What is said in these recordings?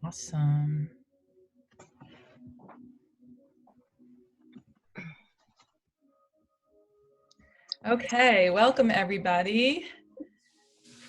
Awesome. Okay, welcome everybody.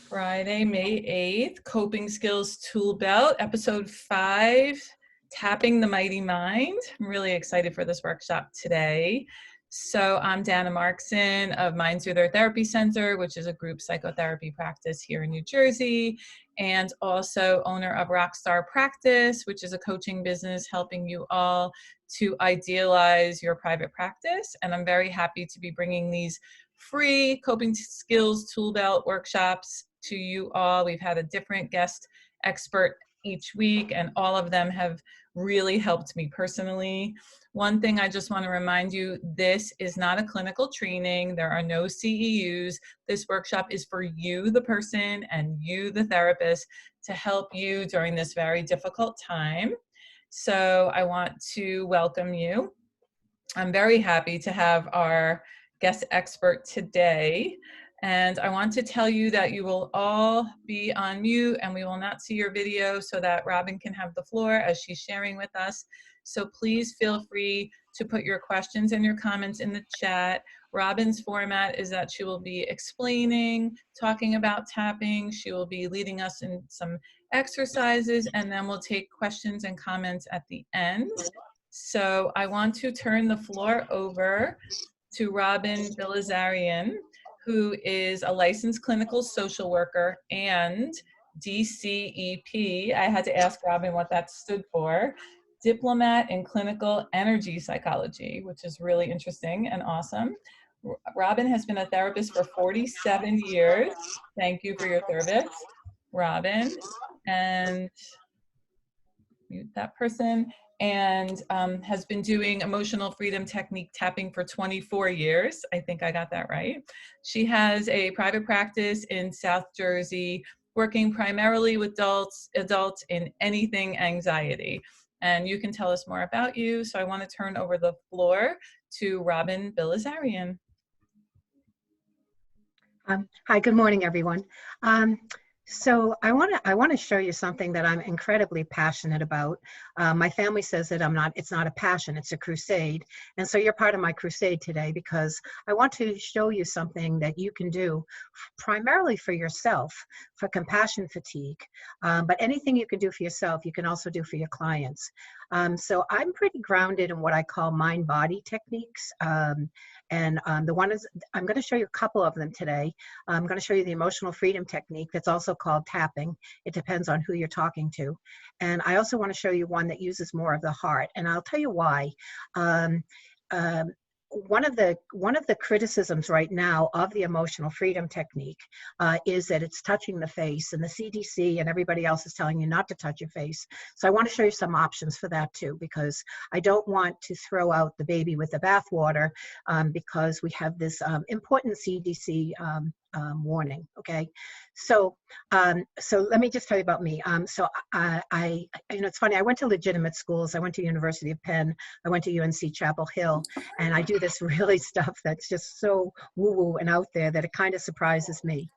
Friday, May 8th, Coping Skills Tool Belt, episode 5, Tapping the Mighty Mind. I'm really excited for this workshop today. So I'm Dana Markson of Mind Soother Therapy Center, which is a group psychotherapy practice here in New Jersey, and also owner of Rockstar Practice, which is a coaching business helping you all to idealize your private practice. And I'm very happy to be bringing these free coping skills tool belt workshops to you all. We've had a different guest expert each week, and all of them have really helped me personally. One thing I just want to remind you, this is not a clinical training. There are no CEUs. This workshop is for you, the person, and you, the therapist, to help you during this very difficult time. So I want to welcome you. I'm very happy to have our guest expert today. And I want to tell you that you will all be on mute and we will not see your video so that Robin can have the floor as she's sharing with us. So please feel free to put your questions and your comments in the chat. Robin's format is that she will be explaining, talking about tapping. She will be leading us in some exercises, and then we'll take questions and comments at the end. So I want to turn the floor over to Robin Bilazarian, who is a licensed clinical social worker and DCEP. I had to ask Robin what that stood for. Diplomat in Clinical Energy Psychology, which is really interesting and awesome. Robin has been a therapist for 47 years. Thank you for your service, Robin. And mute that person. And has been doing emotional freedom technique tapping for 24 years. I think I got that right. She has a private practice in South Jersey, working primarily with adults in anything anxiety. And you can tell us more about you. So I want to turn over the floor to Robin Bilazarian. Hi, good morning, everyone. So I want to show you something that I'm incredibly passionate about. My family says that it's not a passion, it's a crusade. And so you're part of my crusade today because I want to show you something that you can do primarily for yourself, for compassion fatigue. But anything you can do for yourself, you can also do for your clients. So I'm pretty grounded in what I call mind-body techniques. And the one is, I'm going to show you a couple of them today. I'm going to show you the emotional freedom technique that's also called tapping. It depends on who you're talking to. And I also want to show you one that uses more of the heart. And I'll tell you why. One of the criticisms right now of the emotional freedom technique is that it's touching the face, and the CDC and everybody else is telling you not to touch your face. So I want to show you some options for that too, because I don't want to throw out the baby with the bathwater because we have this important CDC warning. Okay, so let me just tell you about me. So it's funny. I went to legitimate schools. I went to University of Penn. I went to UNC Chapel Hill, and I do this really stuff that's just so woo-woo and out there that it kind of surprises me.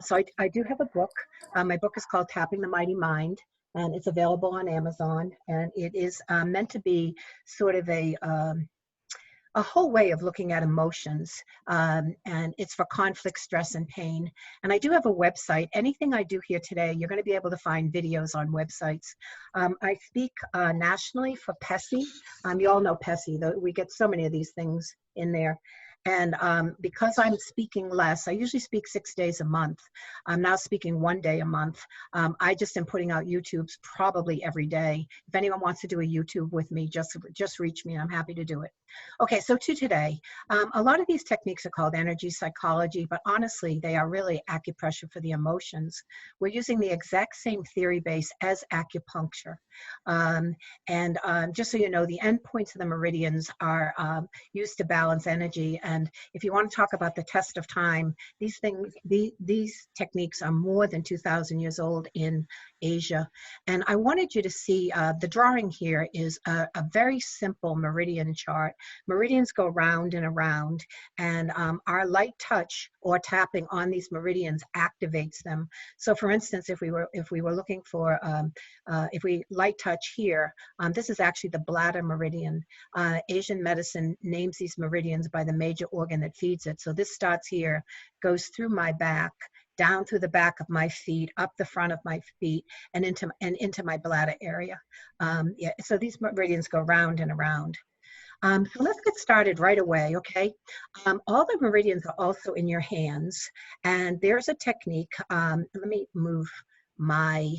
So I do have a book. My book is called Tapping the Mighty Mind, and it's available on Amazon. And it is meant to be sort of a whole way of looking at emotions, and it's for conflict, stress, and pain. And I do have a website. Anything I do here today, you're going to be able to find videos on websites. I speak nationally for PESI. You all know PESI. We get so many of these things in there. And because I'm speaking less, I usually speak 6 days a month. I'm now speaking 1 day a month. I just am putting out YouTubes probably every day. If anyone wants to do a YouTube with me, just reach me. I'm happy to do it. Okay, so to today, a lot of these techniques are called energy psychology, but honestly, they are really acupressure for the emotions. We're using the exact same theory base as acupuncture. Just so you know, the endpoints of the meridians are used to balance energy, and And if you want to talk about the test of time, these techniques are more than 2,000 years old in Asia. And I wanted you to see the drawing here is a very simple meridian chart. Meridians go round and around, and our light touch or tapping on these meridians activates them. So for instance, if we were looking for, if we light touch here, this is actually the bladder meridian. Asian medicine names these meridians by the major organ that feeds it. So this starts here, goes through my back, down through the back of my feet, up the front of my feet, and into my bladder area. Yeah, so these meridians go round and around. So let's get started right away, okay? All the meridians are also in your hands, and there's a technique. Let me move my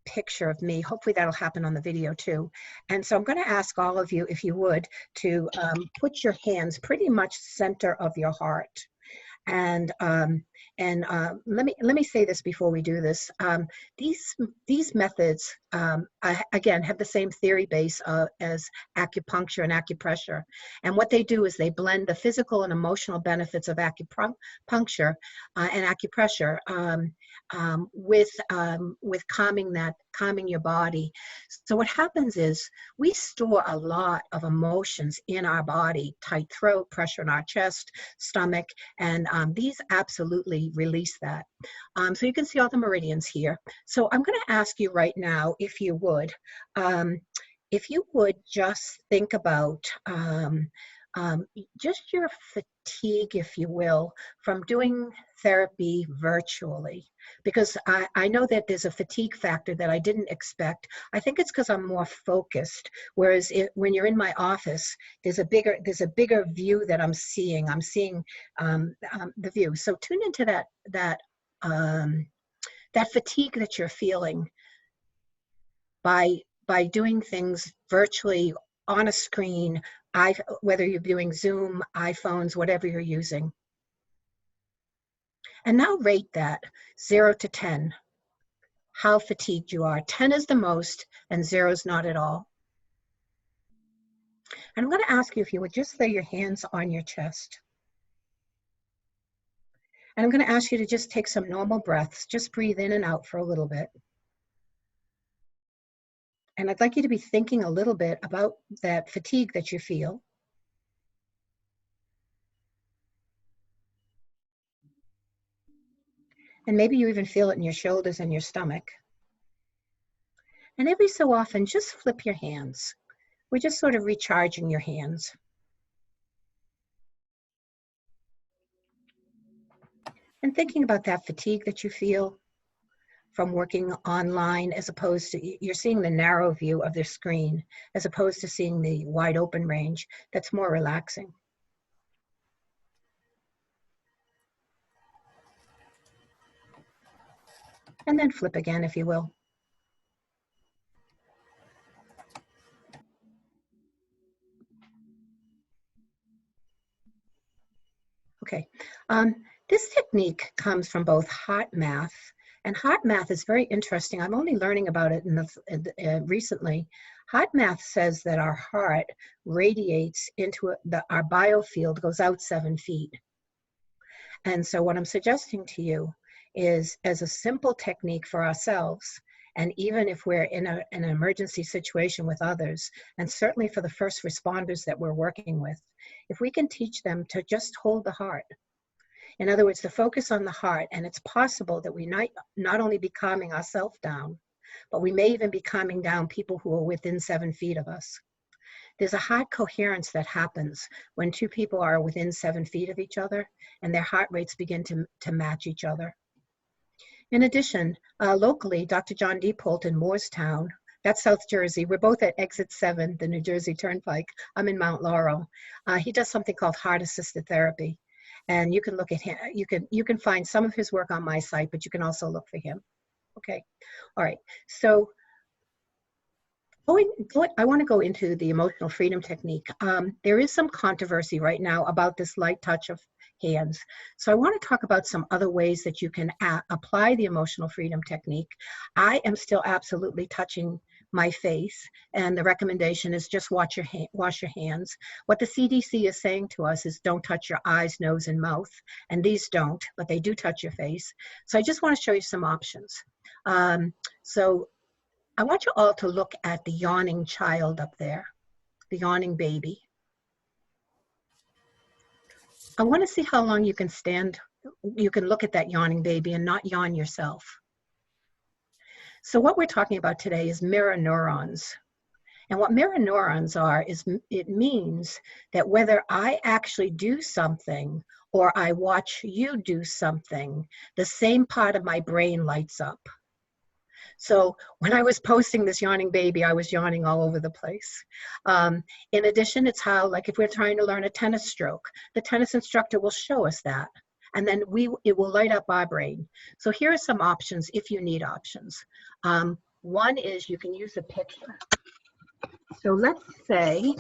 picture of me. Hopefully that'll happen on the video too. And so I'm going to ask all of you, if you would, to put your hands pretty much center of your heart. And let me say this before we do this. These methods, again, have the same theory base as acupuncture and acupressure. And what they do is they blend the physical and emotional benefits of acupuncture and acupressure with calming your body. So what happens is we store a lot of emotions in our body: tight throat, pressure in our chest, stomach, and these absolutely release that. So you can see all the meridians here. So I'm going to ask you right now, if you would just think about just your fatigue, if you will, from doing therapy virtually. Because I know that there's a fatigue factor that I didn't expect. I think it's because I'm more focused. Whereas when you're in my office, there's a bigger view that I'm seeing. I'm seeing the view. So tune into that fatigue that you're feeling by doing things virtually on a screen, whether you're doing Zoom, iPhones, whatever you're using. And now rate that 0 to 10, how fatigued you are. 10 is the most and 0 is not at all. And I'm going to ask you if you would just lay your hands on your chest. And I'm going to ask you to just take some normal breaths. Just breathe in and out for a little bit. And I'd like you to be thinking a little bit about that fatigue that you feel. And maybe you even feel it in your shoulders and your stomach. And every so often, just flip your hands. We're just sort of recharging your hands. And thinking about that fatigue that you feel from working online, as opposed to, you're seeing the narrow view of the screen, as opposed to seeing the wide open range. That's more relaxing. And then flip again, if you will. Okay, this technique comes from both heart math, and heart math is very interesting. I'm only learning about it recently. Heart math says that our heart radiates into our biofield, goes out 7 feet. And so what I'm suggesting to you is, as a simple technique for ourselves, and even if we're in an emergency situation with others, and certainly for the first responders that we're working with, if we can teach them to just hold the heart. In other words, to focus on the heart, and it's possible that we might not only be calming ourselves down, but we may even be calming down people who are within 7 feet of us. There's a heart coherence that happens when two people are within 7 feet of each other, and their heart rates begin to match each other. In addition, locally, Dr. John Deepolt in Moorestown, that's South Jersey. We're both at Exit 7, the New Jersey Turnpike. I'm in Mount Laurel. He does something called heart-assisted therapy. And you can look at him, you can find some of his work on my site, but you can also look for him. Okay, all right. So I want to go into the emotional freedom technique. There is some controversy right now about this light touch of hands. So I want to talk about some other ways that you can apply the emotional freedom technique. I am still absolutely touching my face, and the recommendation is just wash your hands. What the CDC is saying to us is don't touch your eyes, nose, and mouth, and these don't, but they do touch your face. So I just want to show you some options. So I want you all to look at the yawning child up there, the yawning baby. I want to see how long you can stand, you can look at that yawning baby and not yawn yourself. So what we're talking about today is mirror neurons. And what mirror neurons are is it means that whether I actually do something or I watch you do something, the same part of my brain lights up. So when I was posting this yawning baby, I was yawning all over the place. In addition, it's how, like if we're trying to learn a tennis stroke, the tennis instructor will show us that. And then it will light up our brain. So here are some options if you need options. One is you can use a picture. So let's say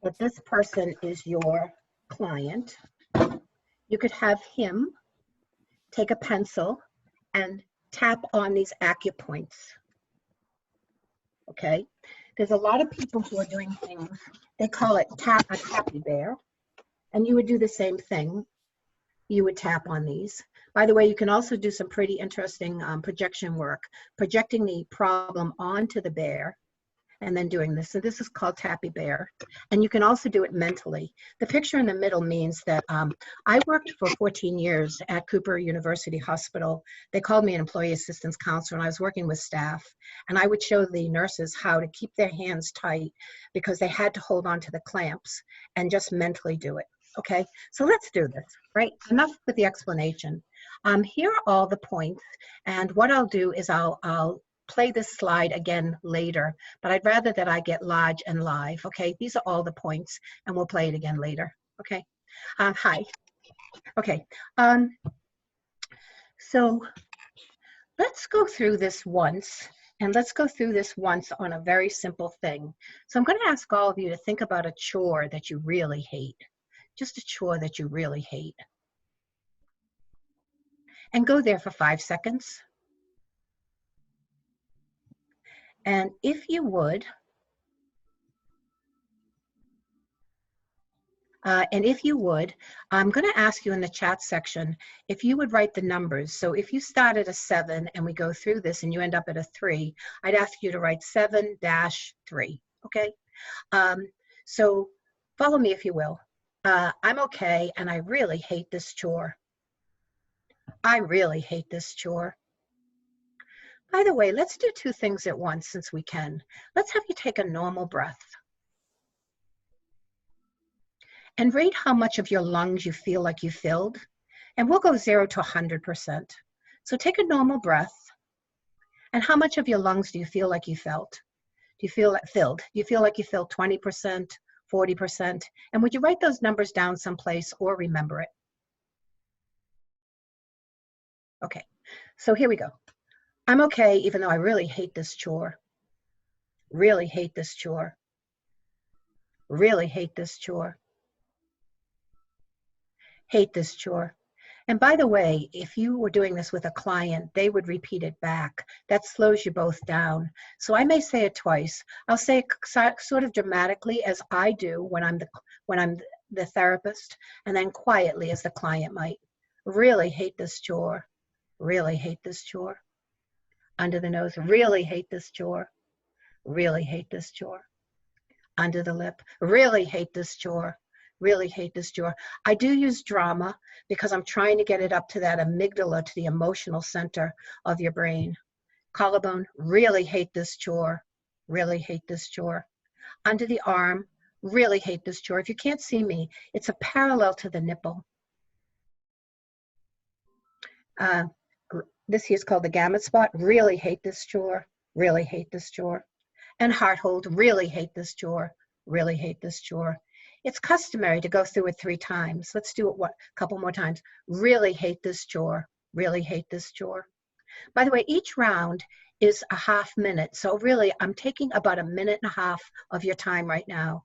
that this person is your client. You could have him take a pencil and tap on these acupoints. Okay, there's a lot of people who are doing things, they call it a tappy bear, and you would do the same thing. You would tap on these. By the way, you can also do some pretty interesting projection work, projecting the problem onto the bear and then doing this. So this is called tappy bear. And you can also do it mentally. The picture in the middle means that I worked for 14 years at Cooper University Hospital. They called me an employee assistance counselor, and I was working with staff. And I would show the nurses how to keep their hands tight because they had to hold on to the clamps and just mentally do it. Okay, so let's do this, right? Enough with the explanation. Here are all the points. And what I'll do is I'll play this slide again later, but I'd rather that I get large and live, okay? These are all the points, and we'll play it again later, okay? Hi. Okay, so let's go through this once, and let's go through this once on a very simple thing. So I'm gonna ask all of you to think about a chore that you really hate, just a chore that you really hate. And go there for 5 seconds. And if you would, I'm going to ask you in the chat section if you would write the numbers. So if you start at a 7 and we go through this and you end up at a 3, I'd ask you to write 7-3, okay? So follow me if you will. I'm okay, and I really hate this chore. I really hate this chore. By the way, let's do 2 things at once since we can. Let's have you take a normal breath. And rate how much of your lungs you feel like you filled. And we'll go 0 to 100%. So take a normal breath. And how much of your lungs do you feel like you felt? Do you feel filled? Do you feel like you filled 20%, 40%? And would you write those numbers down someplace or remember it? Okay, so here we go. I'm okay, even though I really hate this chore. Really hate this chore. Really hate this chore. Hate this chore. And by the way, if you were doing this with a client, they would repeat it back. That slows you both down. So I may say it twice. I'll say it sort of dramatically as I do when I'm the therapist, and then quietly as the client might. Really hate this chore. Really hate this chore. Under the nose, really hate this chore. Really hate this chore. Under the lip, really hate this chore. Really hate this chore. I do use drama because I'm trying to get it up to that amygdala, to the emotional center of your brain. Collarbone, really hate this chore. Really hate this chore. Under the arm, really hate this chore. If you can't see me, it's a parallel to the nipple. This here is called the gamut spot. Really hate this chore. Really hate this chore. And heart hold. Really hate this chore. Really hate this chore. It's customary to go through it 3 times. Let's do it a couple more times. Really hate this chore. Really hate this chore. By the way, each round is a ½ minute. So really, I'm taking about 1.5 minutes of your time right now.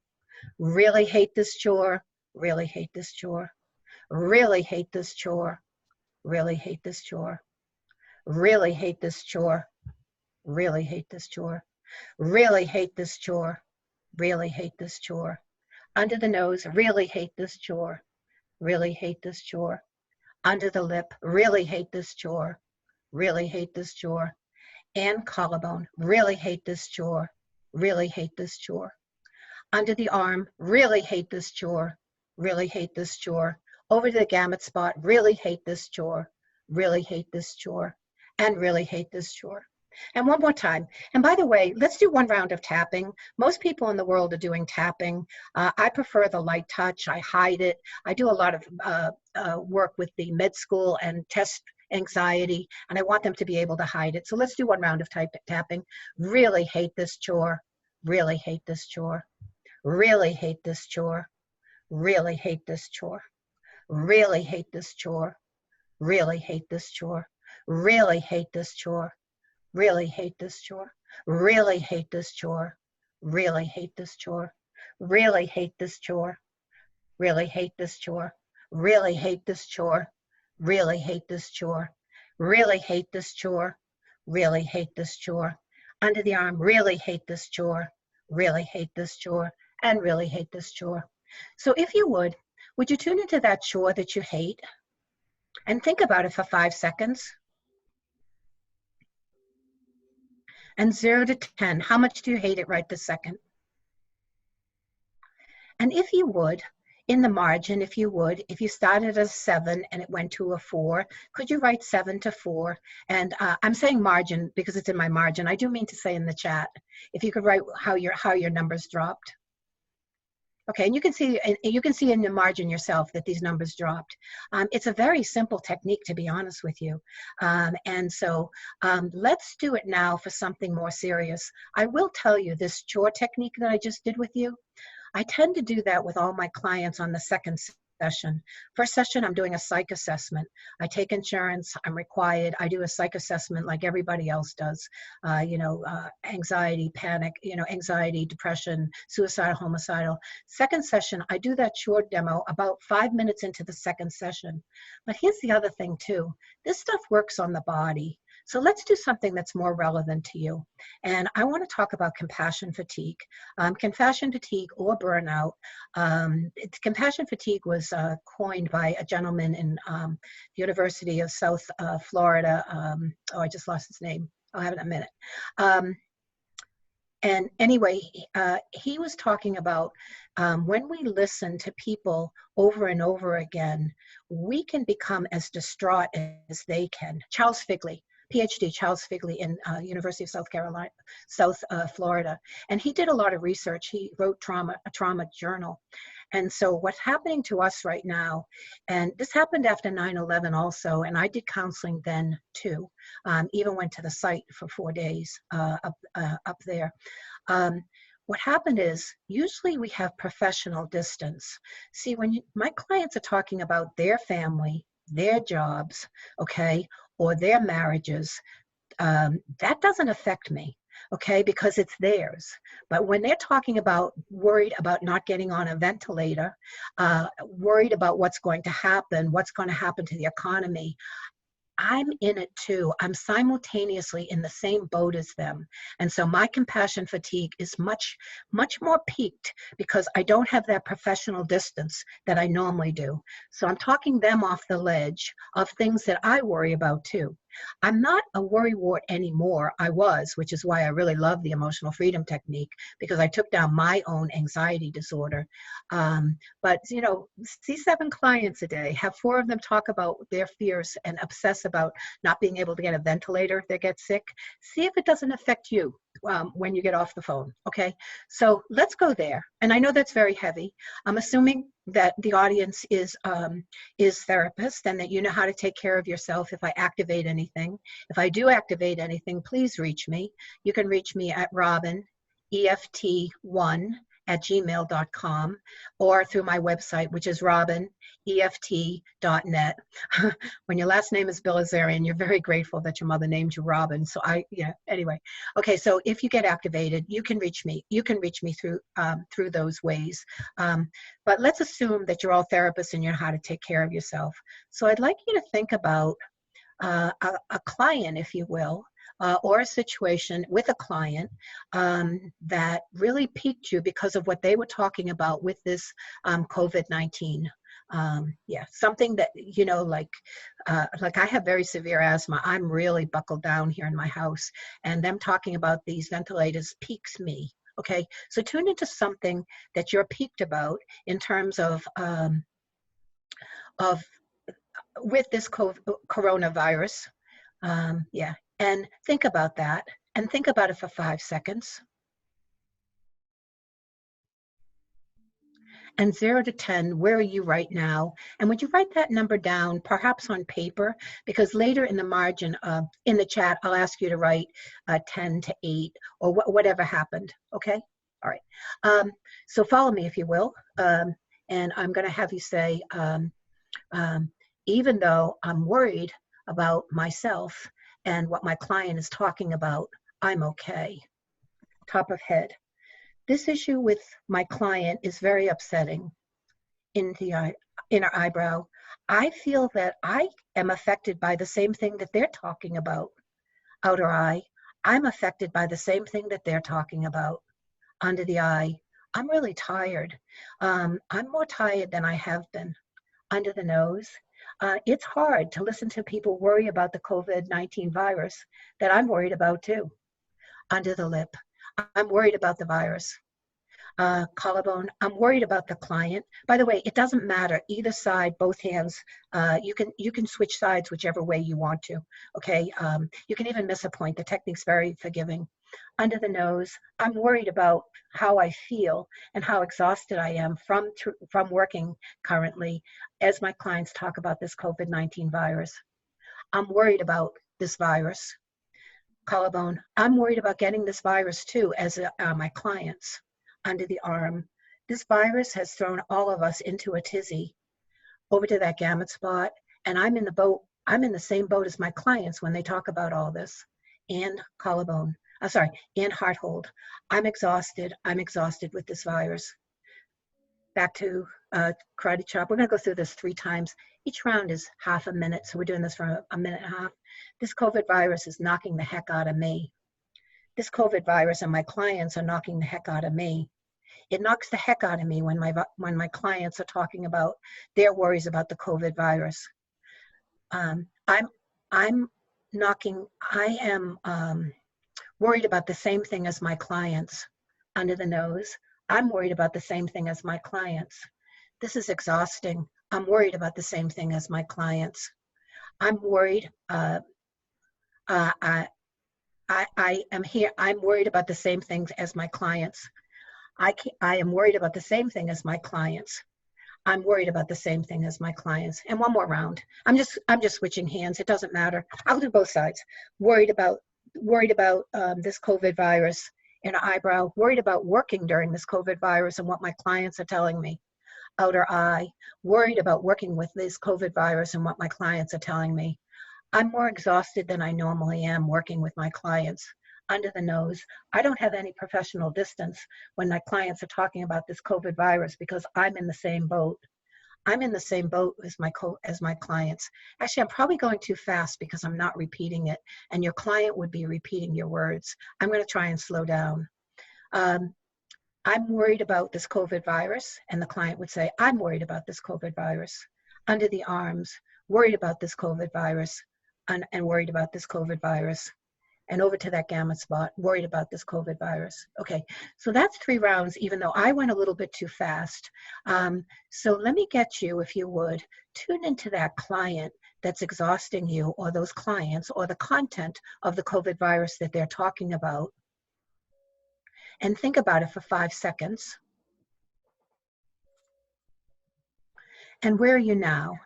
Really hate this chore. Really hate this chore. Really hate this chore. Really hate this chore. Really hate this chore. really hate this chore, really hate this chore, really hate this chore. Under the nose, really hate this chore, really hate this chore. Under the lip, really hate this chore, really hate this chore. And collarbone, really hate this chore, really hate this chore. Under the arm, really hate this chore, really hate this chore. Over to the gamut spot, really hate this chore, really hate this chore, and really hate this chore. And one more time. And by the way, let's do one round of tapping. Most people in the world are doing tapping. I prefer the light touch. I hide it. I do a lot of work with the med school and test anxiety, and I want them to be able to hide it. So let's do one round of tapping. Really hate this chore. Really hate this chore. Really hate this chore. Really hate this chore. Really hate this chore. Really hate this chore. Really hate this chore. Really hate this chore. Really hate this chore. Really hate this chore. Really hate this chore. Really hate this chore. Really hate this chore. Really hate this chore. Really hate this chore. Really hate this chore. Under the arm, really hate this chore. Really hate this chore. And really hate this chore. So if you would you tune into that chore that you hate and think about it for 5 seconds? And 0 to 10, how much do you hate it right this second? And if you would, in the margin, if you started at a 7 and it went to a 4, could you write 7 to 4? And I'm saying margin because it's in my margin. I do mean to say in the chat, if you could write how your numbers dropped. Okay, and you can see in the margin yourself that these numbers dropped. It's a very simple technique, to be honest with you. And so let's do it now for something more serious. I will tell you this chore technique that I just did with you. I tend to do that with all my clients on the second session. First session, I'm doing a psych assessment. I take insurance, I'm required. I do a psych assessment like everybody else does. Anxiety, panic, anxiety, depression, suicidal, homicidal. Second session, I do that short demo about 5 minutes into the second session. But here's the other thing too. This stuff works on the body. So let's do something that's more relevant to you. And I want to talk about compassion fatigue. Compassion fatigue or burnout. Compassion fatigue was coined by a gentleman in the University of South Florida. I just lost his name. I'll have it in a minute. And anyway, he was talking about when we listen to people over and over again, we can become as distraught as they can. Charles Figley, PhD, Charles Figley in University of South Florida. And he did a lot of research. He wrote a trauma journal. And so what's happening to us right now, and this happened after 9/11 also, and I did counseling then too, even went to the site for 4 days up there. What happened is usually we have professional distance. See, when my clients are talking about their family, their jobs, okay, or their marriages, that doesn't affect me, okay, because it's theirs. But when they're talking about worried about not getting on a ventilator, worried about what's going to happen to the economy, I'm in it too. I'm simultaneously in the same boat as them. And so my compassion fatigue is much, much more peaked because I don't have that professional distance that I normally do. So I'm talking them off the ledge of things that I worry about too. I'm not a worrywart anymore. I was, which is why I really love the emotional freedom technique, because I took down my own anxiety disorder. But, see 7 clients a day, have 4 of them talk about their fears and obsess about not being able to get a ventilator if they get sick. See if it doesn't affect you when you get off the phone, okay? So let's go there. And I know that's very heavy. I'm assuming that the audience is therapists and that you know how to take care of yourself if I activate anything. If I do activate anything, please reach me. You can reach me at Robin, EFT1@gmail.com, or through my website, which is robineft.net. When your last name is Bilazarian, you're very grateful that your mother named you Robin. So anyway. Okay, so if you get activated, you can reach me. You can reach me through those ways. But let's assume that you're all therapists and you know how to take care of yourself. So I'd like you to think about a client, if you will, or a situation with a client that really piqued you because of what they were talking about with this COVID-19. Yeah, something that, you know, like I have very severe asthma. I'm really buckled down here in my house, and them talking about these ventilators piques me. Okay, so tune into something that you're piqued about in terms of with this coronavirus. Yeah, and think about that, and think about it for 5 seconds. And 0 to 10, where are you right now? And would you write that number down, perhaps on paper? Because later in the margin, in the chat, I'll ask you to write 10 to 8 or whatever happened, okay? All right. So follow me, if you will. And I'm going to have you say, even though I'm worried about myself and what my client is talking about, I'm okay. Top of head. This issue with my client is very upsetting. In the inner eyebrow, I feel that I am affected by the same thing that they're talking about. Outer eye, I'm affected by the same thing that they're talking about. Under the eye, I'm really tired. I'm more tired than I have been. Under the nose, it's hard to listen to people worry about the COVID-19 virus that I'm worried about too. Under the lip, I'm worried about the virus. Collarbone, I'm worried about the client. By the way, it doesn't matter, either side, both hands. You can switch sides whichever way you want to, okay? You can even miss a point. The technique's very forgiving. Under the nose, I'm worried about how I feel and how exhausted I am from working currently as my clients talk about this COVID-19 virus. I'm worried about this virus. Collarbone, I'm worried about getting this virus too as my clients. Under the arm, this virus has thrown all of us into a tizzy. Over to that gamut spot, and I'm in the boat. I'm in the same boat as my clients when they talk about all this. And collarbone, and heart hold. I'm exhausted with this virus. Back to karate chop. We're gonna go through this 3 times. Each round is half a minute, so we're doing this for a minute and a half. This COVID virus is knocking the heck out of me. This COVID virus and my clients are knocking the heck out of me. It knocks the heck out of me when my clients are talking about their worries about the COVID virus. I am worried about the same thing as my clients. Under the nose, I'm worried about the same thing as my clients. This is exhausting. I'm worried about the same thing as my clients. I'm worried. I am here. I'm worried about the same things as my clients. I am worried about the same thing as my clients. I'm worried about the same thing as my clients. And one more round. I'm just switching hands. It doesn't matter. I'll do both sides. Worried about this COVID virus in an eyebrow. Worried about working during this COVID virus and what my clients are telling me. Outer eye. Worried about working with this COVID virus and what my clients are telling me. I'm more exhausted than I normally am working with my clients. Under the nose, I don't have any professional distance when my clients are talking about this COVID virus because I'm in the same boat. I'm in the same boat as my clients. Actually, I'm probably going too fast because I'm not repeating it, and your client would be repeating your words. I'm going to try and slow down. I'm worried about this COVID virus, and the client would say, I'm worried about this COVID virus. Under the arms, worried about this COVID virus, and worried about this COVID virus. And over to that gamut spot, worried about this COVID virus. Okay, so that's 3 rounds, even though I went a little bit too fast. So let me get you, if you would, tune into that client that's exhausting you, or those clients, or the content of the COVID virus that they're talking about. And think about it for 5 seconds. And where are you now?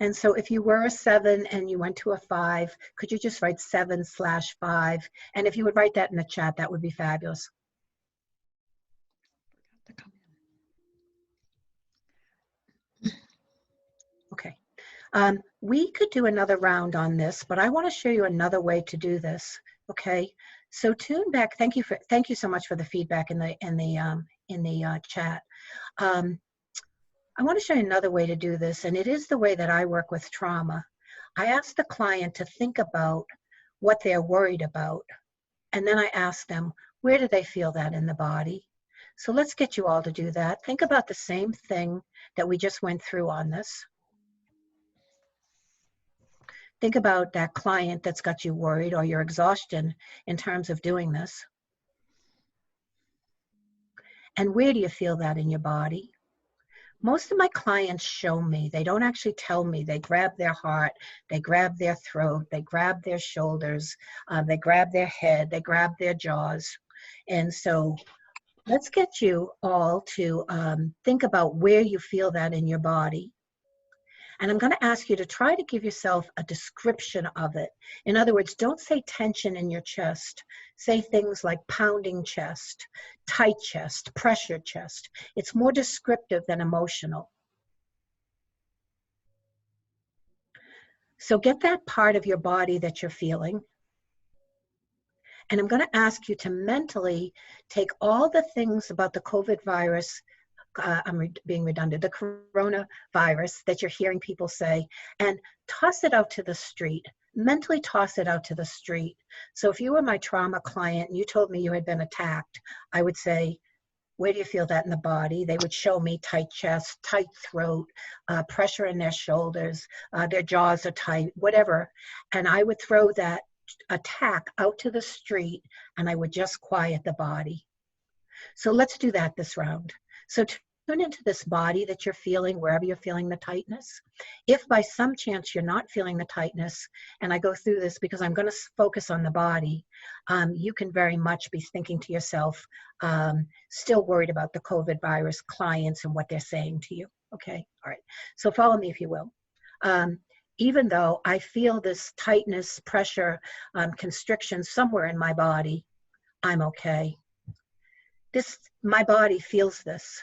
And so if you were a 7 and you went to a 5, could you just write 7/5? And if you would write that in the chat, that would be fabulous. Okay. We could do another round on this, but I want to show you another way to do this. Okay. So tune back. Thank you so much for the feedback in the chat. I want to show you another way to do this, and it is the way that I work with trauma. I ask the client to think about what they're worried about. And then I ask them, where do they feel that in the body? So let's get you all to do that. Think about the same thing that we just went through on this. Think about that client that's got you worried, or your exhaustion in terms of doing this. And where do you feel that in your body? Most of my clients show me. They don't actually tell me. They grab their heart, they grab their throat, they grab their shoulders, they grab their head, they grab their jaws. And so let's get you all to think about where you feel that in your body. And I'm going to ask you to try to give yourself a description of it. In other words, don't say tension in your chest. Say things like pounding chest, tight chest, pressure chest. It's more descriptive than emotional. So get that part of your body that you're feeling. And I'm going to ask you to mentally take all the things about the COVID virus, being redundant, the coronavirus that you're hearing people say, and toss it out to the street. Mentally toss it out to the street. So if you were my trauma client and you told me you had been attacked, I would say, where do you feel that in the body? They would show me tight chest, tight throat, pressure in their shoulders, their jaws are tight, whatever. And I would throw that attack out to the street and I would just quiet the body. So let's do that this round. So tune into this body that you're feeling, wherever you're feeling the tightness. If by some chance you're not feeling the tightness, and I go through this because I'm going to focus on the body, you can very much be thinking to yourself, still worried about the COVID virus clients and what they're saying to you. Okay, all right. So follow me if you will. Even though I feel this tightness, pressure, constriction somewhere in my body, I'm okay. My body feels this.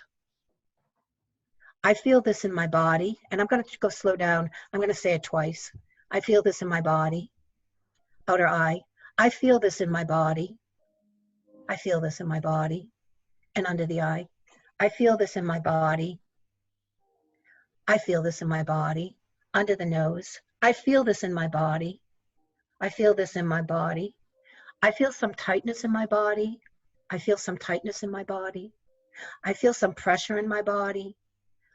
I feel this in my body, and I'm going to go slow down. I'm going to say it twice. I feel this in my body. Outer eye. I feel this in my body. I feel this in my body. And under the eye. I feel this in my body. I feel this in my body. Under the nose. I feel this in my body. I feel this in my body. I feel some tightness in my body. I feel some tightness in my body. I feel some pressure in my body.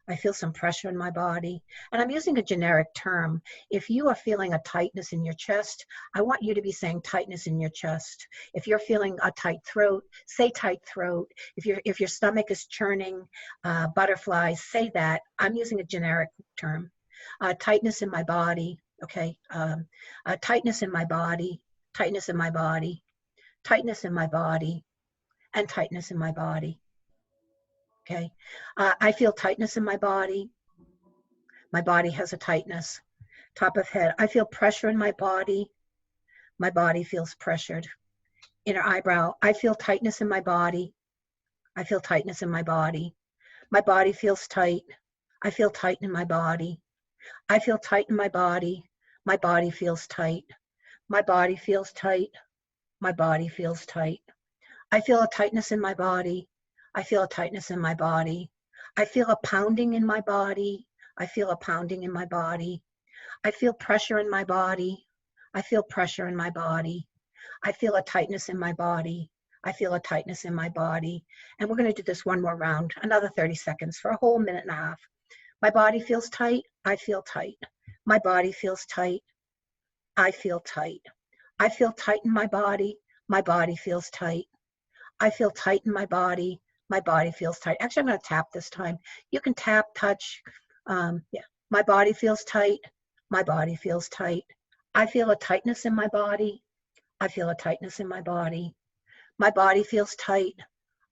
I feel some pressure in my body. And I'm using a generic term. If you are feeling a tightness in your chest, I want you to be saying tightness in your chest. If you're feeling a tight throat, say tight throat. If your stomach is churning, butterflies, say that. I'm using a generic term. Tightness in my body, okay? Tightness in my body, tightness in my body, tightness in my body, and tightness in my body. Okay, I feel tightness in my body. My body has a tightness. Top of head, I feel pressure in my body. My body feels pressured. Inner eyebrow, I feel tightness in my body. I feel tightness in my body. My body feels tight. I feel tight in my body. I feel tight in my body. My body feels tight. My body feels tight. My body feels tight. I feel a tightness in my body. I feel a tightness in my body. I feel a pounding in my body. I feel a pounding in my body. I feel pressure in my body. I feel pressure in my body. I feel a tightness in my body. I feel a tightness in my body. And we're going to do this one more round, another 30 seconds for a whole minute and a half. My body feels tight. I feel tight. My body feels tight. I feel tight. I feel tight in my body. My body feels tight. I feel tight in my body. My body feels tight. Actually, I'm going to tap this time. You can tap, touch. Yeah. My body feels tight. My body feels tight. I feel a tightness in my body. I feel a tightness in my body. My body feels tight.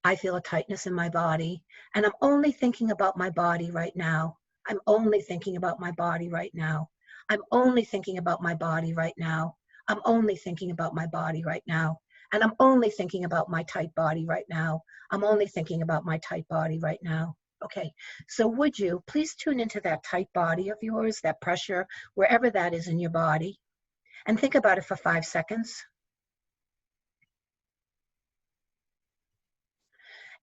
I feel a tightness in my body. And I'm only thinking about my body right now. I'm only thinking about my body right now. I'm only thinking about my body right now. I'm only thinking about my body right now. And I'm only thinking about my tight body right now. I'm only thinking about my tight body right now. Okay, so would you please tune into that tight body of yours, that pressure, wherever that is in your body, and think about it for 5 seconds.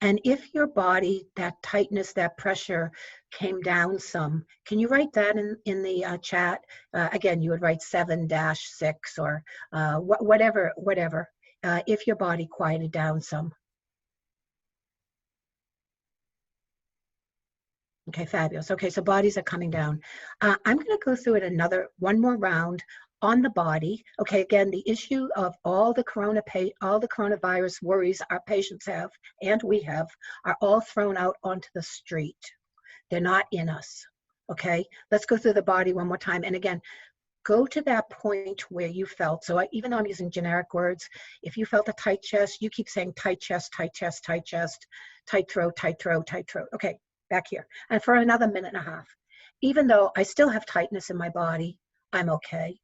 And if your body, that tightness, that pressure came down some, can you write that in the chat? Again, you would write 7-6 or whatever, if your body quieted down some. Okay, fabulous. Okay, so bodies are coming down. I'm going to go through it one more round on the body. Okay, again, the issue of all the coronavirus worries our patients have and we have are all thrown out onto the street. They're not in us. Okay, let's go through the body one more time. And again, go to that point where you felt, so even though I'm using generic words, if you felt a tight chest, you keep saying tight chest, tight chest, tight chest, tight throat, tight throat, tight throat. Okay, back here. And for another minute and a half. Even though I still have tightness in my body, I'm okay.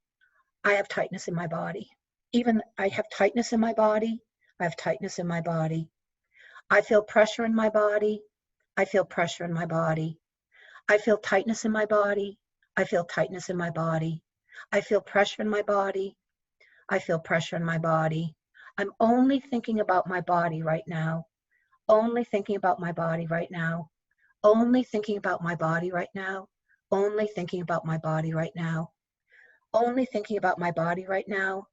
I have tightness in my body. Even I have tightness in my body, I have tightness in my body. I feel pressure in my body, I feel pressure in my body. I feel tightness in my body, I feel tightness in my body. I feel pressure in my body, I feel pressure in my body. I'm only thinking about my body right now. Only thinking about my body right now. Only thinking about my body right now. Only thinking about my body right now. Only thinking about my body right now.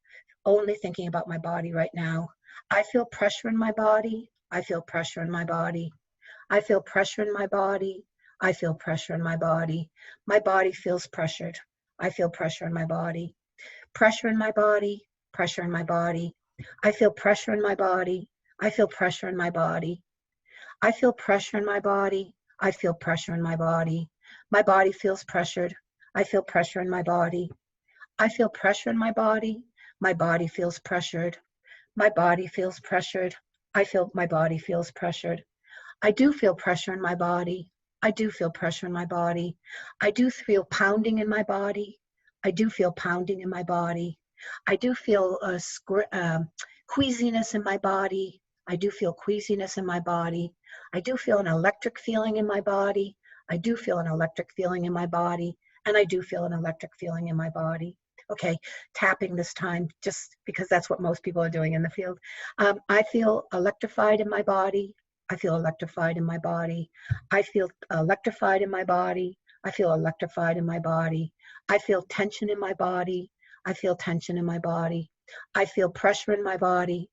Only thinking about my body right now. I feel pressure in my body. I feel pressure in my body. I feel pressure in my body. I feel pressure in my body. My body feels pressured. I feel pressure in my body. Pressure in my body. Pressure in my body. I feel pressure in my body. I feel pressure in my body. I feel pressure in my body. I feel pressure in my body. My body feels pressured. I feel pressure in my body. I feel pressure in my body. My body feels pressured. My body feels pressured. I feel my body feels pressured. I do feel pressure in my body. I do feel pressure in my body. I do feel pounding in my body. I do feel pounding in my body. I do feel queasiness in my body. I do feel queasiness in my body. I do feel an electric feeling in my body. I do feel an electric feeling in my body. And I do feel an electric feeling in my body. Okay, tapping this time, just because that's what most people are doing in the field. I feel electrified in my body. I feel electrified in my body. I feel electrified in my body. I feel electrified in my body. I feel tension in my body. I feel tension in my body. I feel pressure in my body.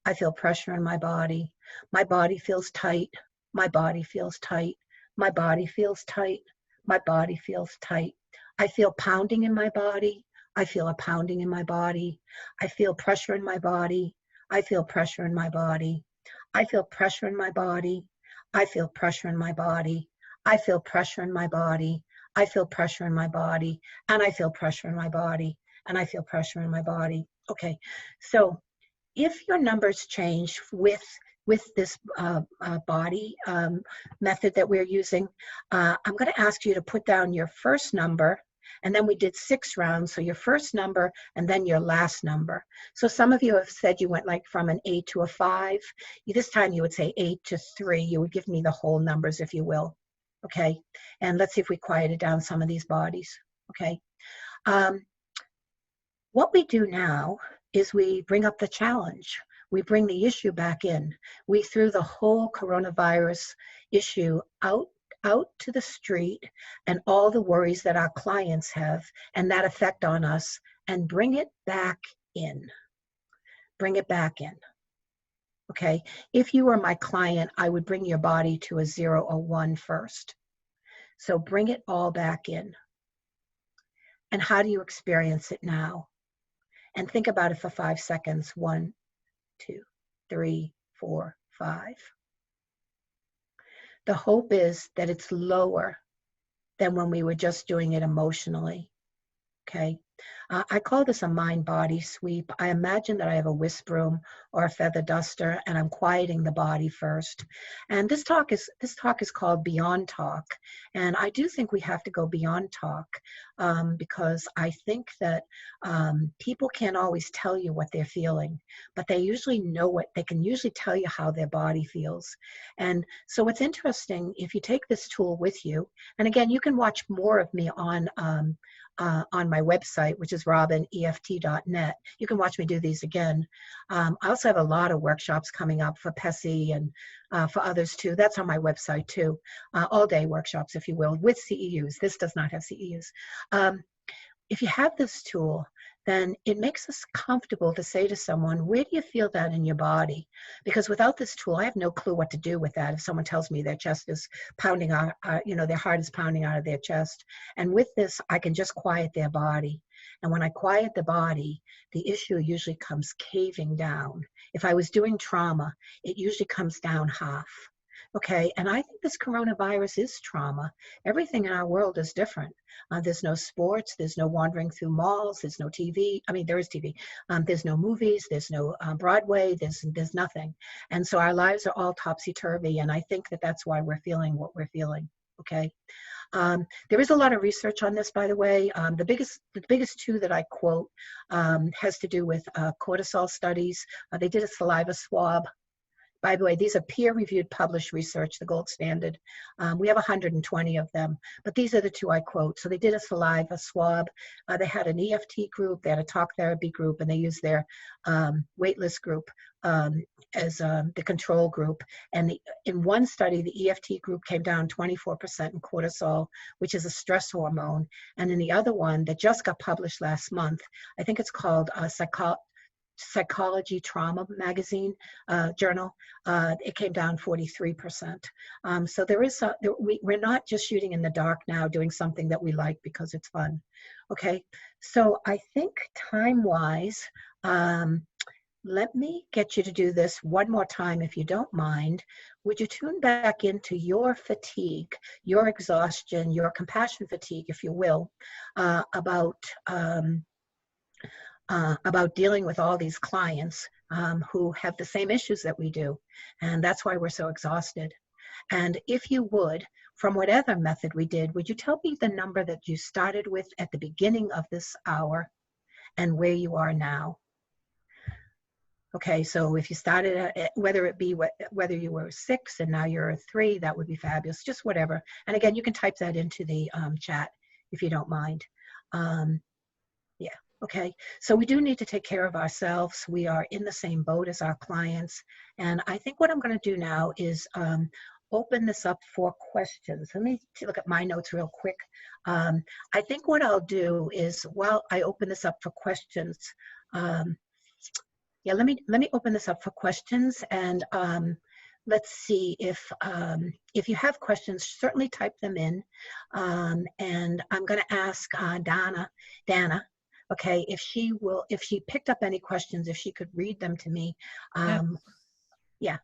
I feel pressure in my body. My body feels tight. My body feels tight. My body feels tight. My body feels tight. I feel pounding in my body. I feel a pounding in my body. I feel pressure in my body. I feel pressure in my body. I feel pressure in my body. I feel pressure in my body. I feel pressure in my body. I feel pressure in my body. And I feel pressure in my body. And I feel pressure in my body. Okay, so if your numbers change with this body method that we're using, I'm going to ask you to put down your first number, and then we did 6 rounds, so your first number and then your last number. So some of you have said you went like from an 8 to a 5. This time you would say 8 to 3. You would give me the whole numbers, if you will. Okay, and let's see if we quieted down some of these bodies. Okay, what we do now is we bring up the challenge. We bring the issue back in. We threw the whole coronavirus issue out to the street and all the worries that our clients have and that effect on us, and bring it back in. Bring it back in. Okay, if you were my client, I would bring your body to a 0 or 1 first. So bring it all back in. And how do you experience it now? And think about it for 5 seconds. 1, 2, 3, 4, 5. The hope is that it's lower than when we were just doing it emotionally. Okay. I call this a mind-body sweep. I imagine that I have a whisk broom or a feather duster, and I'm quieting the body first. And this talk is called Beyond Talk, and I do think we have to go beyond talk because I think that people can't always tell you what they're feeling, but they usually know what they can usually tell you how their body feels. And so it's interesting if you take this tool with you. And again, you can watch more of me on on my website, which is robineft.net. You can watch me do these again. I also have a lot of workshops coming up for PESI and for others too. That's on my website too. All-day workshops, if you will, with CEUs. This does not have CEUs. If you have this tool, then it makes us comfortable to say to someone, where do you feel that in your body? Because without this tool, I have no clue what to do with that. If someone tells me their chest is pounding out, their heart is pounding out of their chest. And with this, I can just quiet their body. And when I quiet the body, the issue usually comes caving down. If I was doing trauma, it usually comes down half. Okay, and I think this coronavirus is trauma. Everything in our world is different. There's no sports, there's no wandering through malls, there's no TV. I mean, there is TV. There's no movies, there's no Broadway, there's nothing. And so our lives are all topsy-turvy, and I think that that's why we're feeling what we're feeling, okay? There is a lot of research on this, by the way. The biggest two that I quote has to do with cortisol studies. They did a saliva swab. By the way, these are peer-reviewed, published research, the gold standard. We have 120 of them, but these are the two I quote. So they did a saliva swab. They had an EFT group, they had a talk therapy group, and they used their waitlist group as the control group. And in one study, the EFT group came down 24% in cortisol, which is a stress hormone. And in the other one that just got published last month, I think it's called Psychology Trauma magazine journal, it came down 43%. So there is we're not just shooting in the dark now, doing something that we like because it's fun. Okay, so I think time-wise, let me get you to do this one more time if you don't mind. Would you tune back into your fatigue, your exhaustion, your compassion fatigue, if you will, about dealing with all these clients who have the same issues that we do. And that's why we're so exhausted. And if you would, from whatever method we did, would you tell me the number that you started with at the beginning of this hour and where you are now? Okay, so if you started at, whether you were 6 and now you're a 3, that would be fabulous, just whatever. And again, you can type that into the chat if you don't mind. Yeah. Okay, so we do need to take care of ourselves. We are in the same boat as our clients. And I think what I'm going to do now is open this up for questions. Let me look at my notes real quick. I think what I'll do is, while I open this up for questions, let me open this up for questions, and let's see if you have questions, certainly type them in. And I'm going to ask Dana. Okay, if she picked up any questions, if she could read them to me. Yeah.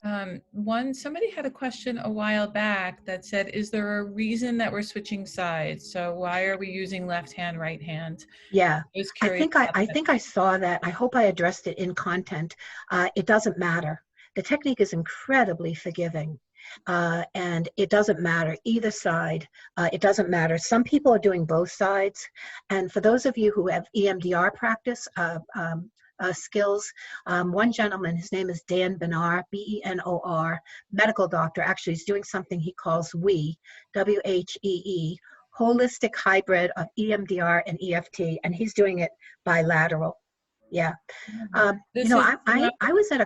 Somebody had a question a while back that said, is there a reason that we're switching sides? So why are we using left hand, right hand? Yeah, I think I saw that. I hope I addressed it in content. It doesn't matter. The technique is incredibly forgiving. And it doesn't matter either side. It doesn't matter. Some people are doing both sides. And for those of you who have EMDR practice skills, one gentleman, his name is Dan Benor, B-E-N-O-R, medical doctor, actually is doing something he calls W-H-E-E, holistic hybrid of EMDR and EFT, and he's doing it bilateral. Yeah, I was at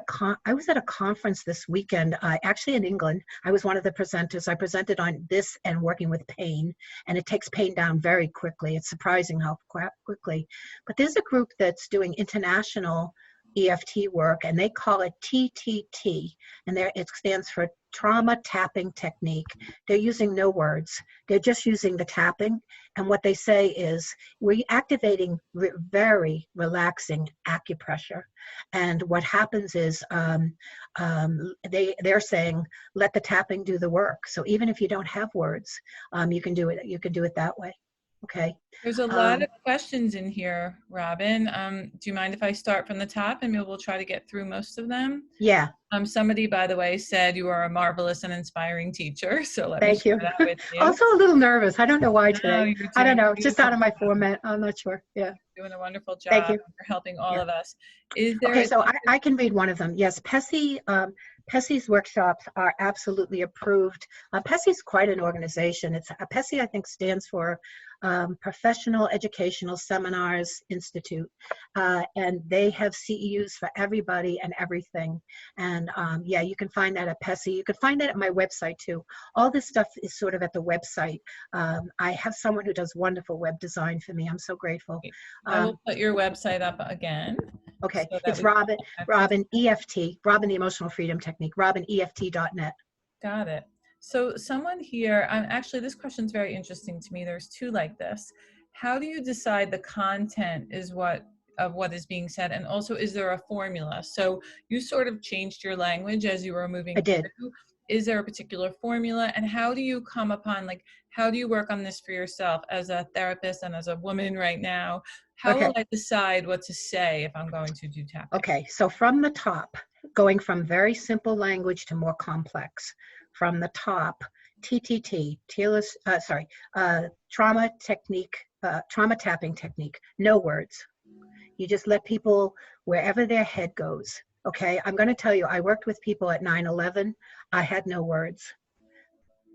a conference this weekend, actually in England. I was one of the presenters. I presented on this and working with pain, and it takes pain down very quickly. It's surprising how quickly. But there's a group that's doing international EFT work, and they call it TTT, and it stands for Trauma Tapping Technique. They're using no words. They're just using the tapping, and what they say is we're activating very relaxing acupressure, and what happens is they're saying let the tapping do the work. So even if you don't have words, you can do it. You can do it that way. Okay. There's a lot of questions in here, Robin. Do you mind if I start from the top and maybe we'll try to get through most of them? Yeah. Somebody, by the way, said you are a marvelous and inspiring teacher. So let Thank me you. share that with you. Also a little nervous. I don't know why today. I don't know. Just out of my format. I'm not sure. Yeah. Doing a wonderful job. Thank you For helping all of us. Is there okay, so I can read one of them. Yes, PESI's workshops are absolutely approved. PESI is quite an organization. PESI, I think, stands for Professional Educational Seminars Institute, and they have CEUs for everybody and everything. And yeah, you can find that at PESI. You can find that at my website too. All this stuff is sort of at the website. I have someone who does wonderful web design for me. I'm so grateful. I will put your website up again. Okay, so that it's we can Robin EFT, Robin the Emotional Freedom Technique, RobinEFT.net. Got it. So someone here, actually this question is very interesting to me. There's two like this. How do you decide the content is what is being said? And also, is there a formula? So you sort of changed your language as you were moving I did. through. Is there a particular formula? And how do you come upon, like, how do you work on this for yourself as a therapist and as a woman right now? How will I decide what to say if I'm going to do tapping? Okay, so from the top, going from very simple language to more complex. From the top, TTT, trauma technique, trauma tapping technique, no words. You just let people, wherever their head goes. Okay, I'm going to tell you, I worked with people at 9/11. I had no words.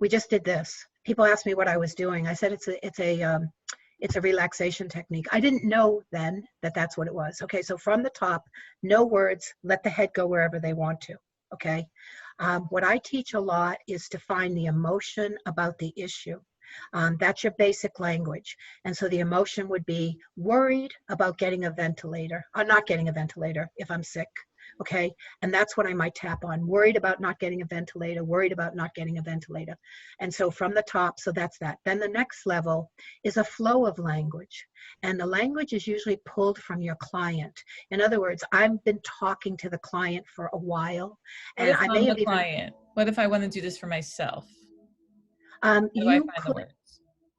We just did this. People asked me what I was doing. I said it's a relaxation technique. I didn't know then that that's what it was. Okay, so from the top, no words, let the head go wherever they want to. Okay, what I teach a lot is to find the emotion about the issue. That's your basic language. And so the emotion would be worried about getting a ventilator, or not getting a ventilator if I'm sick. Okay, and that's what I might tap on. Worried about not getting a ventilator, worried about not getting a ventilator. And so from the top, so that's that. Then the next level is a flow of language. And the language is usually pulled from your client. In other words, I've been talking to the client for a while. And I may have client. What if I want to do this for myself? You could,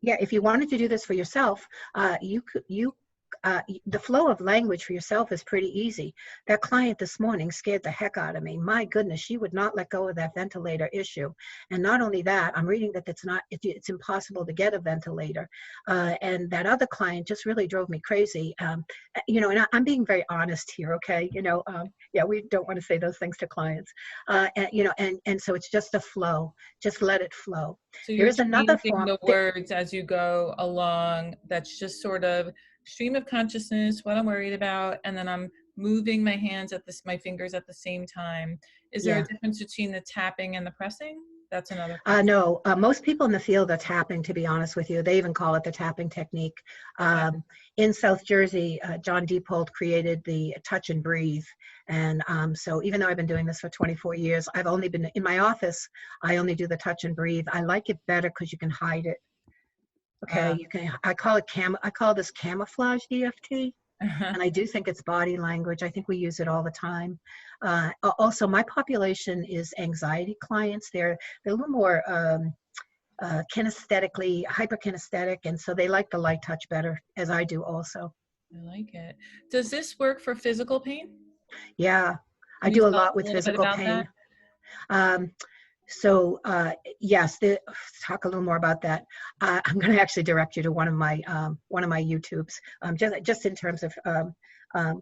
yeah, if you wanted to do this for yourself, the flow of language for yourself is pretty easy. That client this morning scared the heck out of me. My goodness, she would not let go of that ventilator issue. And not only that, I'm reading that it's impossible to get a ventilator. And that other client just really drove me crazy. You know, and I'm being very honest here, okay? You know, yeah, we don't want to say those things to clients. And, you know, and so it's just a flow. Just let it flow. So you're changing the words as you go along. That's just sort of stream of consciousness, what I'm worried about, and then I'm moving my hands my fingers at the same time. Is there a difference between the tapping and the pressing? That's another question. No, most people in the field are tapping, to be honest with you. They even call it the tapping technique. In South Jersey, John Diepold created the touch and breathe. And so even though I've been doing this for 24 years, I've only been in my office. I only do the touch and breathe. I like it better because you can hide it. Okay, you can. I call this camouflage EFT, and I do think it's body language. I think we use it all the time. Also, my population is anxiety clients. They're a little more kinesthetically hyperkinesthetic, and so they like the light touch better, as I do also. I like it. Does this work for physical pain? Yeah, I do a lot with physical pain. So yes, talk a little more about that. I'm going to actually direct you to one of my YouTubes, just in terms of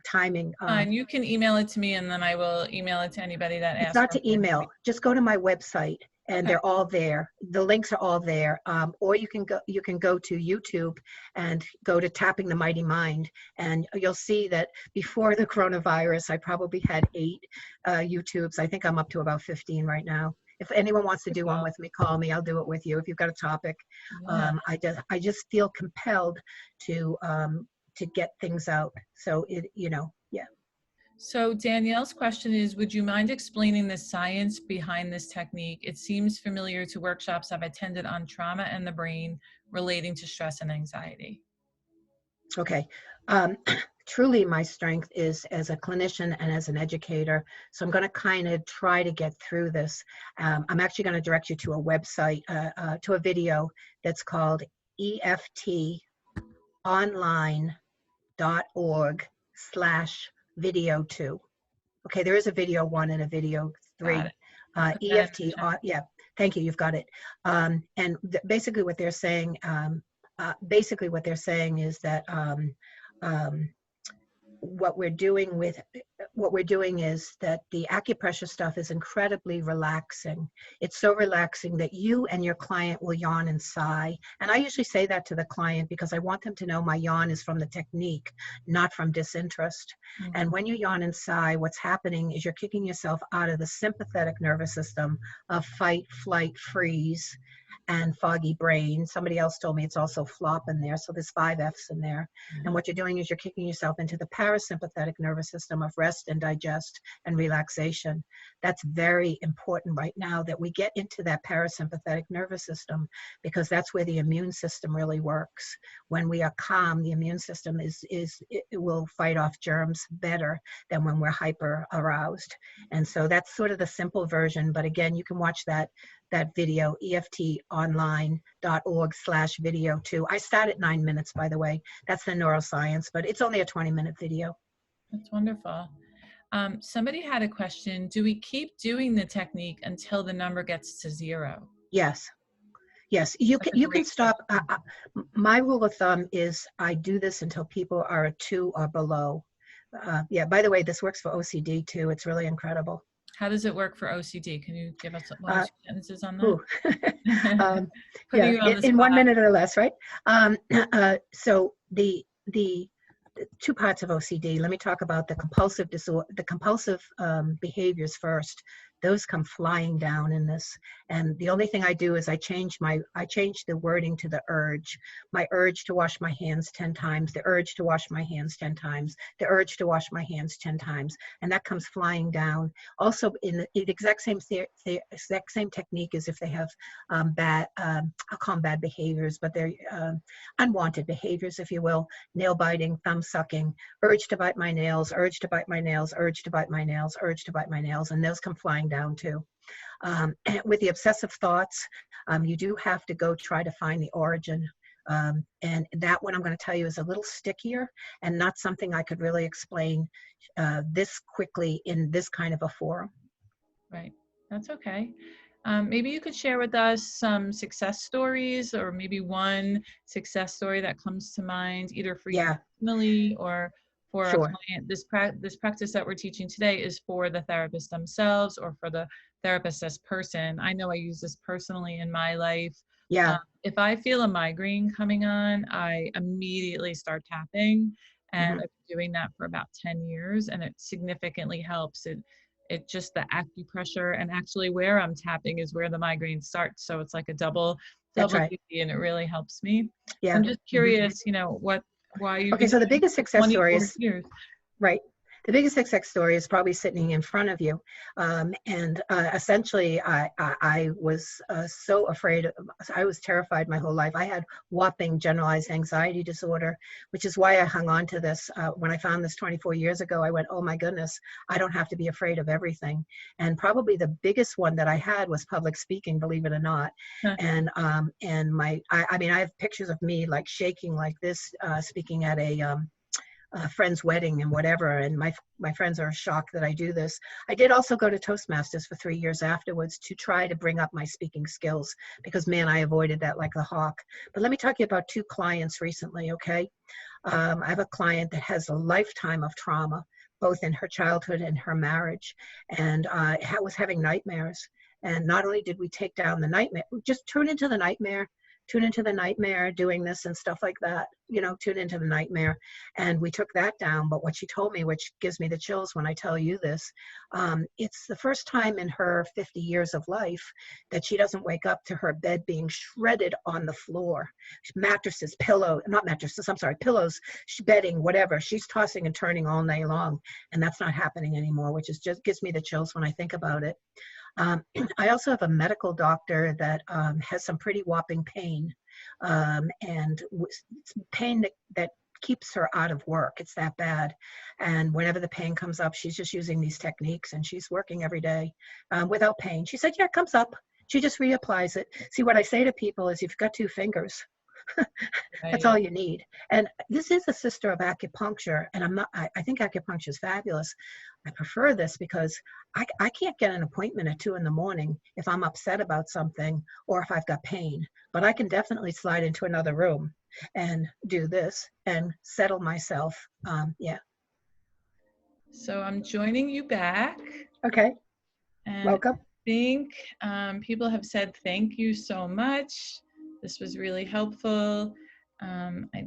timing. And you can email it to me, and then I will email it to anybody that asks. It's not to email. Just go to my website, and they're all there. The links are all there. Or you can go to YouTube and go to Tapping the Mighty Mind, and you'll see that before the coronavirus, I probably had 8 YouTubes. I think I'm up to about 15 right now. If anyone wants to do one with me, call me. I'll do it with you. If you've got a topic, I just feel compelled to get things out. So yeah. So Danielle's question is, would you mind explaining the science behind this technique? It seems familiar to workshops I've attended on trauma and the brain relating to stress and anxiety. Okay. Truly my strength is as a clinician and as an educator. So I'm going to kind of try to get through this. I'm actually going to direct you to a website, to a video that's called eftonline.org/video2. Okay, there is a video 1 and a video 3. EFT, yeah, thank you, you've got it. And basically what they're saying, is that what we're doing with what we're doing is that the acupressure stuff is incredibly relaxing. It's so relaxing that you and your client will yawn and sigh. And I usually say that to the client because I want them to know my yawn is from the technique, not from disinterest. And when you yawn and sigh, what's happening is you're kicking yourself out of the sympathetic nervous system of fight, flight, freeze, and foggy brain. Somebody else told me it's also flop in there, so there's 5 F's in there. And what you're doing is you're kicking yourself into the parasympathetic nervous system of rest and digest and relaxation. That's very important right now, that we get into that parasympathetic nervous system, because that's where the immune system really works. When we are calm, the immune system it will fight off germs better than when we're hyper aroused. And so that's sort of the simple version. But again, you can watch that video, eftonline.org/video too. I start at 9 minutes, by the way. That's the neuroscience, but it's only a 20-minute video. That's wonderful. Somebody had a question. Do we keep doing the technique until the number gets to 0? Yes. Yes, you can stop. My rule of thumb is I do this until people are a 2 or below. Yeah, by the way, this works for OCD too. It's really incredible. How does it work for OCD? Can you give us 1 or 2 sentences on that? Yeah, in 1 minute or less, right? So the 2 parts of OCD. Let me talk about the compulsive disorder, the compulsive behaviors first. Those come flying down in this. And the only thing I do is I change the wording to the urge. My urge to wash my hands 10 times, the urge to wash my hands 10 times, the urge to wash my hands 10 times. And that comes flying down. Also, in the exact same technique as if they have I'll call them bad behaviors, but they're unwanted behaviors, if you will. Nail biting, thumb sucking, urge to bite my nails, urge to bite my nails, urge to bite my nails, urge to bite my nails. And those come flying down too. With the obsessive thoughts, you do have to go try to find the origin. And that one I'm going to tell you is a little stickier and not something I could really explain this quickly in this kind of a forum. Right. That's okay. Maybe you could share with us some success stories, or maybe one success story that comes to mind, either for you personally or for a client. This practice that we're teaching today is for the therapist themselves or for the therapist as person. I know I use this personally in my life. If I feel a migraine coming on, I immediately start tapping, and I've been doing that for about 10 years, and it significantly helps. It just the acupressure, and actually where I'm tapping is where the migraine starts. So it's like a double duty, and it really helps me. So I'm just curious, you know, why you. Okay, so the biggest success story is right. The biggest success story is probably sitting in front of you. Essentially, I was so afraid. I was terrified my whole life. I had whopping generalized anxiety disorder, which is why I hung on to this. When I found this 24 years ago, I went, oh my goodness, I don't have to be afraid of everything. And probably the biggest one that I had was public speaking, believe it or not. And I mean, I have pictures of me like shaking like this, speaking at a friend's wedding and whatever, and my friends are shocked that I do this. I did also go to Toastmasters for 3 years afterwards to try to bring up my speaking skills, because man, I avoided that like a hawk. But let me talk to you about 2 clients recently, okay? I have a client that has a lifetime of trauma, both in her childhood and her marriage, and was having nightmares. And not only did we take down the nightmare, just tune into the nightmare, doing this and stuff like that, you know, tune into the nightmare. And we took that down. But what she told me, which gives me the chills when I tell you this, it's the first time in her 50 years of life that she doesn't wake up to her bed being shredded on the floor. Mattresses, pillows, bedding, whatever. She's tossing and turning all day long. And that's not happening anymore, which is just gives me the chills when I think about it. I also have a medical doctor that has some pretty whopping pain, and pain that keeps her out of work. It's that bad. And whenever the pain comes up, she's just using these techniques, and she's working every day without pain. She said, yeah, it comes up. She just reapplies it. See, what I say to people is, you've got 2 fingers. That's all you need. And this is a sister of acupuncture, and I think acupuncture is fabulous. I prefer this because I can't get an appointment at 2 in the morning if I'm upset about something or if I've got pain, but I can definitely slide into another room and do this and settle myself. So I'm joining you back, Okay, and I welcome. think people have said thank you so much. This was really helpful.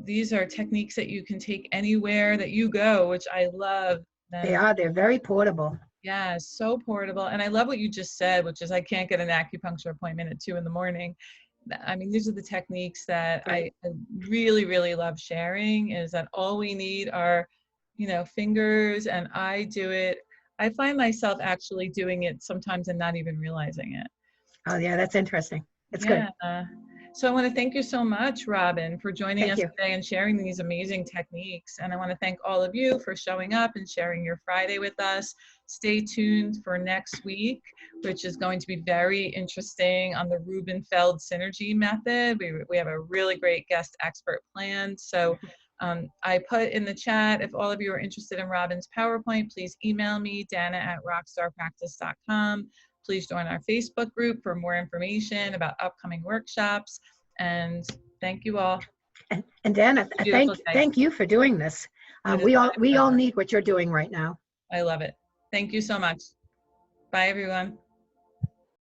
These are techniques that you can take anywhere that you go, which I love them. They're very portable. Yeah, so portable. And I love what you just said, which is I can't get an acupuncture appointment at 2 in the morning. I mean, these are the techniques that Right. I really, really love sharing, is that all we need are, fingers, and I do it. I find myself actually doing it sometimes and not even realizing it. Oh, yeah, that's interesting. It's good. Yeah. So I want to thank you so much, Robin, for joining Thank us you. today and sharing these amazing techniques. And I want to thank all of you for showing up and sharing your Friday with us. Stay tuned for next week, which is going to be very interesting on the Rubenfeld synergy method. We have a really great guest expert planned. So I put in the chat, if all of you are interested in Robin's PowerPoint, please email me, dana@rockstarpractice.com. Please join our Facebook group for more information about upcoming workshops. And thank you all. And Dana, Beautiful day. thank you for doing this. It is We my all pleasure. need what you're doing right now. I love it. Thank you so much. Bye, everyone.